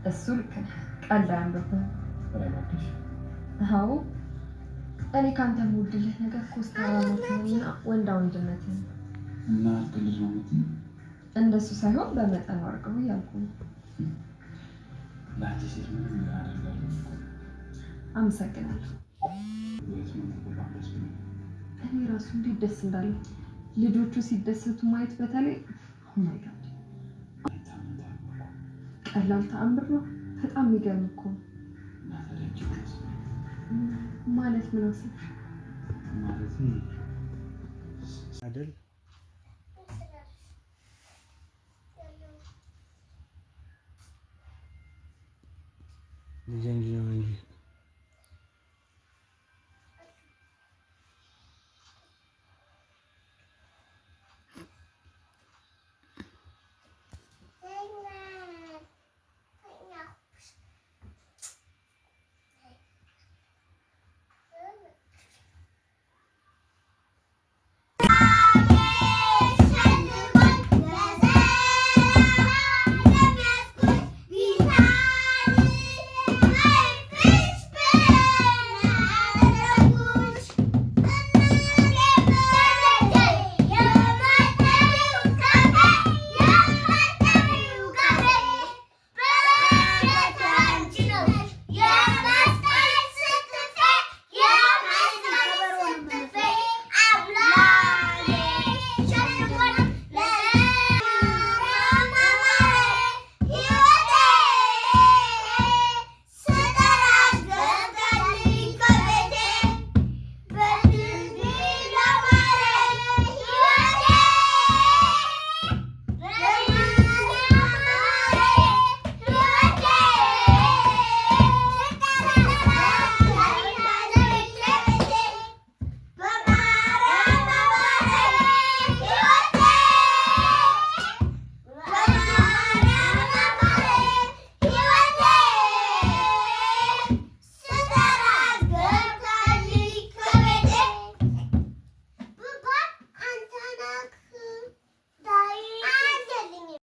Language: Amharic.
እሱ ልክ ነህ። ቀልድ አያምርብህም። አዎ እኔ ካንተ የምወድልህ ነገር ኮስታራነትህንና ወንዳ ወንድነትህን እና ትልጅ ነው የምትይኝ? እንደሱ ሳይሆን በመጠኑ አድርገው እያልኩ ነው። ለአንቺ ሴት ምን አደርጋለሁ? አመሰግናለሁ። እኔ ራሱ እንዴት ደስ እንዳለ ልጆቹ ሲደሰቱ ማየት በተለይ ማይ ጋድ ቀላል ተአምር ነው። በጣም የሚገርም እኮ ማለት ምን አሰብሽ? ማለት አይደል ልጅ እንጂ ነው